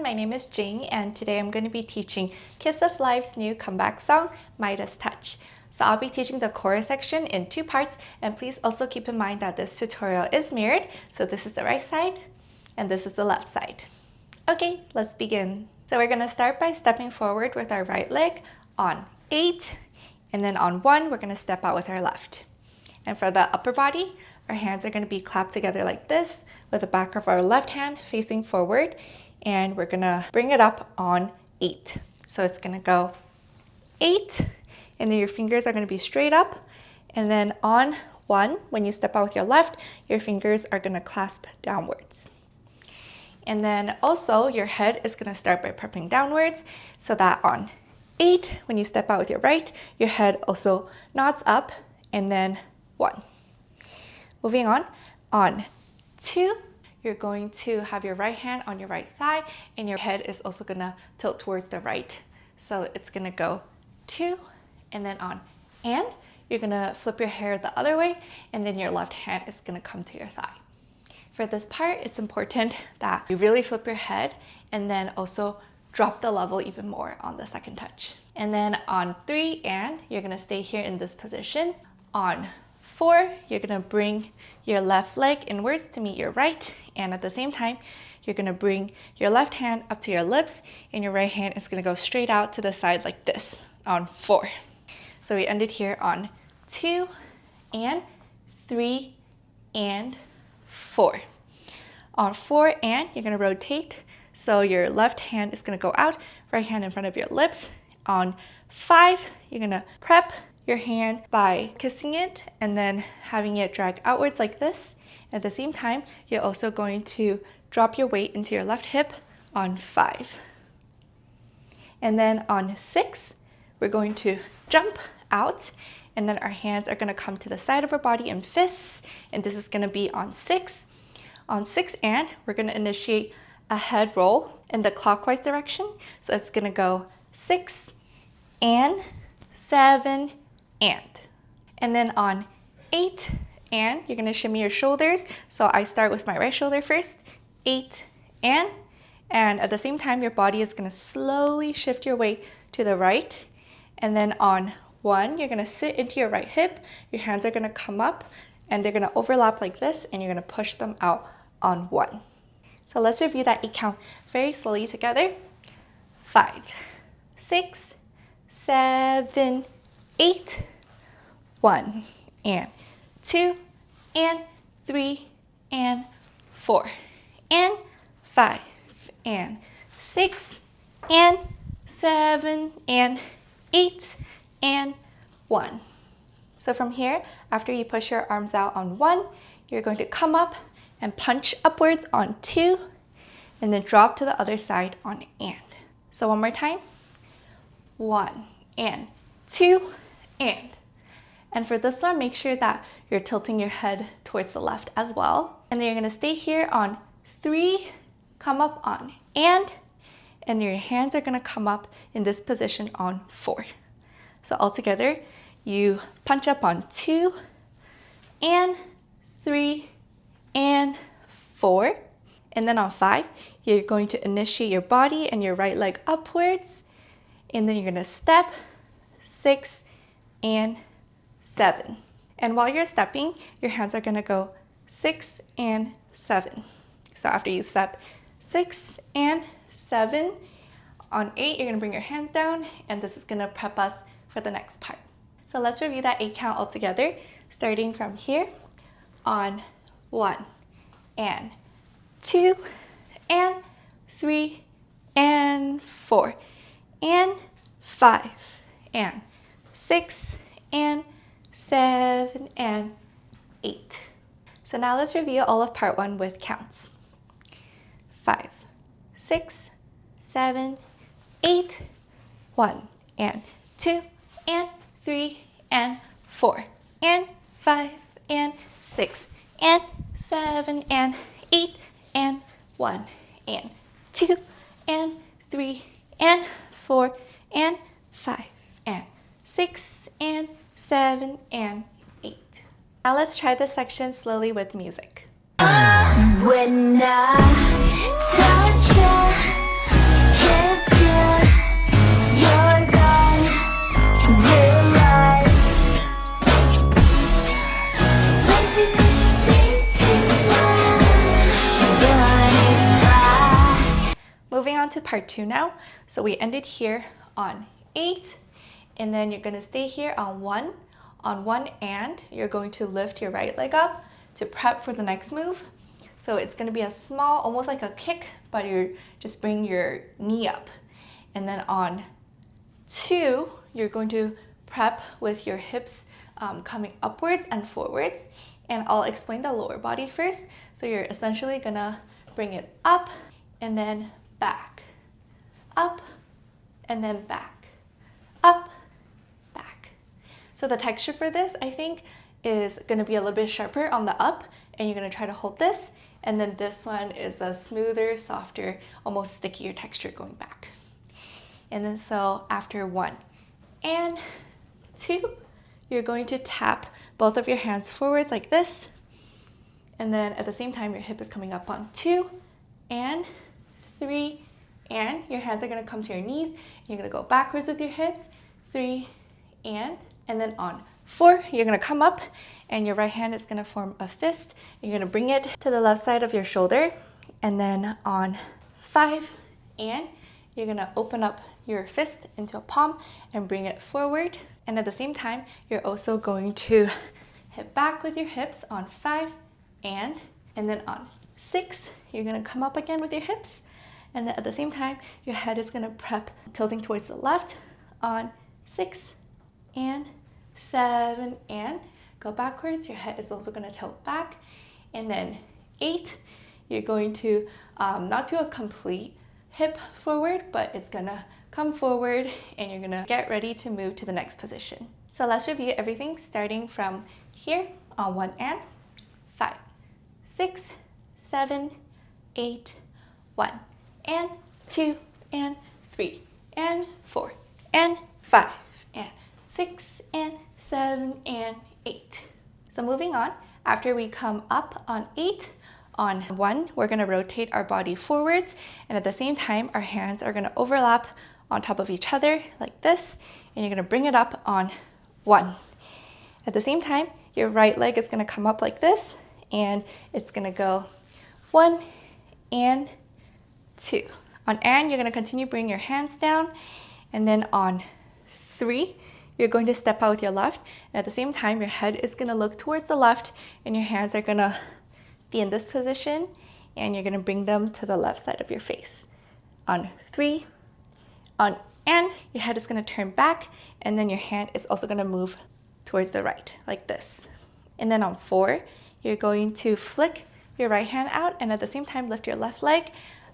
my name is Jing, and today I'm going to be teaching Kiss of Life's new comeback song, Midas Touch. So I'll be teaching the chorus section in 2 parts, and please also keep in mind that this tutorial is mirrored, so this is the right side, and this is the left side. Okay, let's begin. So we're going to start by stepping forward with our right leg on 8, and then on 1, we're going to step out with our left. And for the upper body, our hands are going to be clapped together like this, with the back of our left hand facing forward, and we're going to bring it up on 8. So it's going to go 8, and then your fingers are going to be straight up, and then on 1, when you step out with your left, your fingers are going to clasp downwards. And then also your head is going to start by prepping downwards, so that on 8, when you step out with your right, your head also nods up, and then 1. Moving on 2, you're going to have your right hand on your right thigh, and your head is also going to tilt towards the right. So it's going to go 2, and then on and, you're going to flip your hair the other way, and then your left hand is going to come to your thigh. For this part, it's important that you really flip your head, and then also drop the level even more on the second touch. And then on 3 and, you're going to stay here in this position. On 4, you're going to bring your left leg inwards to meet your right, and at the same time, you're going to bring your left hand up to your lips, and your right hand is going to go straight out to the side like this on 4. So we ended here on 2 and 3 and 4. On 4 and, you're going to rotate, so your left hand is going to go out, right hand in front of your lips. On 5, you're going to prep your hand by kissing it and then having it drag outwards like this. At the same time, you're also going to drop your weight into your left hip on 5. And then on 6, we're going to jump out, and then our hands are going to come to the side of our body in fists, and this is going to be on 6. On 6 and, we're going to initiate a head roll in the clockwise direction. So it's going to go 6 and 7 and then on 8 and, you're going to shimmy your shoulders. So I start with my right shoulder first, 8 and at the same time your body is going to slowly shift your weight to the right. And then on 1, you're going to sit into your right hip, your hands are going to come up and they're going to overlap like this, and you're going to push them out on 1. So let's review that 8 count very slowly together. 5, 6, 7, 8, 1 and 2 and 3 and 4 and 5 and 6 and 7 and 8 and 1. So from here, after you push your arms out on 1, you're going to come up and punch upwards on 2, and then drop to the other side on and. So one more time. 1 and 2 and. And for this one, make sure that you're tilting your head towards the left as well. And then you're going to stay here on 3, come up on and your hands are going to come up in this position on 4. So altogether, you punch up on 2 and 3 and 4. And then on 5, you're going to initiate your body and your right leg upwards. And then you're going to step 6 and 7. And while you're stepping, your hands are going to go 6 and 7. So after you step 6 and 7, on 8, you're going to bring your hands down, and this is going to prep us for the next part. So let's review that 8 count all together, starting from here on 1 and 2 and 3 and 4 and 5 and 6 and 7 and 8. So now let's review all of part 1 with counts. 5, 6, 7, 8, 1 and 2 and 3 and 4 and 5 and 6 and 7 and 8 and 1 and 2 and 3 and 4 and 5 and 6 and 7 and 8. Now let's try this section slowly with music. When I touch you, Moving on to part 2 now. So we ended here on 8, and then you're going to stay here on 1. On 1 and you're going to lift your right leg up to prep for the next move. So it's going to be a small, almost like a kick, but you're just bring your knee up. And then on 2, you're going to prep with your hips coming upwards and forwards. And I'll explain the lower body first. So you're essentially going to bring it up and then back, up, and then back, up, back. So the texture for this, I think, is going to be a little bit sharper on the up, and you're going to try to hold this, and then this one is a smoother, softer, almost stickier texture going back. And then so after 1 and 2, you're going to tap both of your hands forwards like this, and then at the same time your hip is coming up on 2 and 3, and your hands are going to come to your knees. You're going to go backwards with your hips, 3 and then on 4, you're going to come up and your right hand is going to form a fist. You're going to bring it to the left side of your shoulder, and then on 5 and you're going to open up your fist into a palm and bring it forward, and at the same time you're also going to hip back with your hips on 5 and then on 6 you're going to come up again with your hips, and then at the same time your head is going to prep tilting towards the left on 6 and 7 and go backwards. Your head is also going to tilt back, and then 8 you're going to not do a complete hip forward, but it's going to come forward and you're going to get ready to move to the next position. So let's review everything starting from here on 1 and 5, 6, 7, 8, 1 and 2 and 3 and 4 and 5 and 6 and 7 and 8. So moving on, after we come up on 8, on 1, we're going to rotate our body forwards, and at the same time our hands are going to overlap on top of each other like this, and you're going to bring it up on 1. At the same time, your right leg is going to come up like this, and it's going to go 1 and 2. On and, you're going to continue bringing your hands down, and then on 3, you're going to step out with your left, and at the same time your head is going to look towards the left, and your hands are going to be in this position, and you're going to bring them to the left side of your face. On 3, on and, your head is going to turn back, and then your hand is also going to move towards the right like this. And then on 4, you're going to flick your right hand out, and at the same time lift your left leg.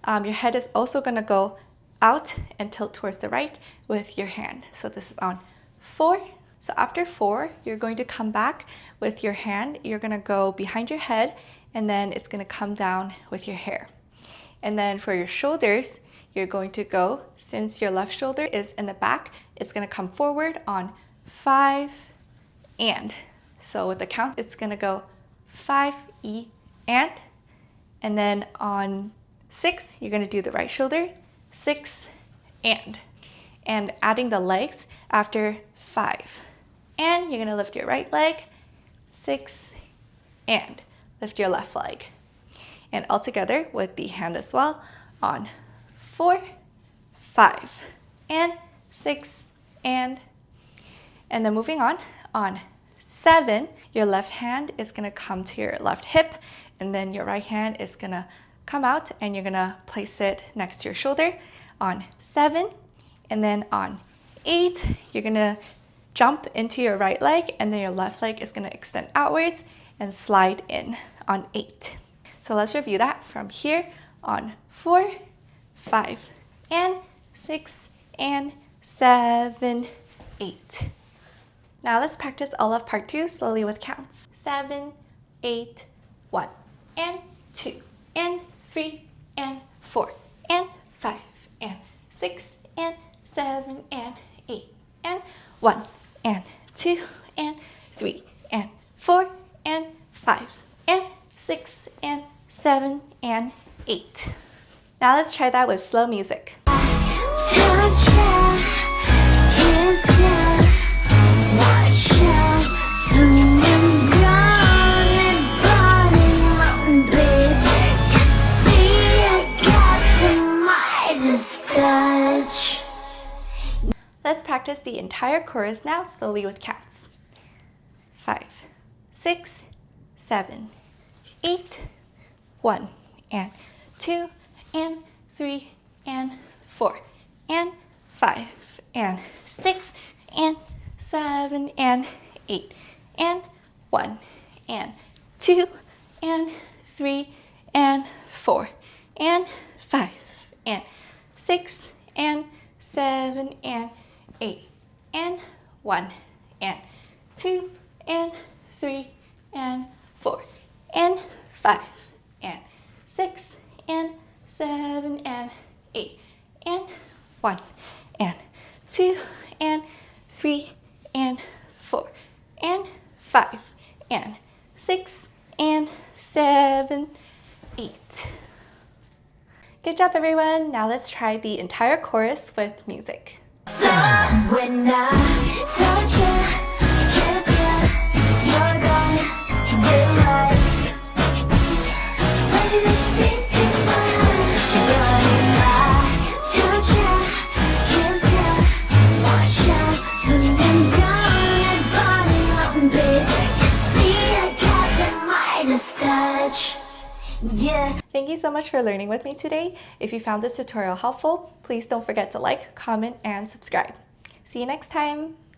Your head is also going to go out and tilt towards the right with your hand. So this is on 4. So after 4, you're going to come back with your hand. You're going to go behind your head, and then it's going to come down with your hair. And then for your shoulders, you're going to go, since your left shoulder is in the back, it's going to come forward on 5 and. So with the count, it's going to go 5 E and then on 6, you're going to do the right shoulder, 6 and adding the legs after 5. And you're going to lift your right leg, 6 and lift your left leg. And all together with the hand as well on 4, 5 and 6 and then moving on 7, your left hand is going to come to your left hip, and then your right hand is going to come out and you're going to place it next to your shoulder on 7. And then on 8, you're going to jump into your right leg, and then your left leg is going to extend outwards and slide in on 8. So let's review that from here on 4, 5 and 6 and 7, 8. Now let's practice all of part 2 slowly with counts. 7, 8, 1 and 2 and 3 and 4 and 5 and 6 and 7 and 8 and 1 and 2 and 3 and 4 and 5 and 6 and 7 and 8. Now let's try that with slow music. Let's practice the entire chorus now, slowly with counts. 5, 6, 7, 8, 1, and 2, and 3, and 4, and 5, and 6, and 7, and 8, and 1, and 2, and 3, and 4, and 5, and 6, and 7, and 8, and 1, and 2, and 3, and 4, and 5, and 6, and 7, and 8, and 1, and 2, and 3, and 4, and 5, and 6, and 7, 8. Good job, everyone. Now let's try the entire chorus with music. So when I touch you, kiss you, you're gonna realize maybe that you think too much. But if I touch you, kiss you, watch out, soon I'm gonna body up, baby. You see, I got the Midas touch. Yeah. Thank you so much for learning with me today. If you found this tutorial helpful, please don't forget to like, comment, and subscribe. See you next time!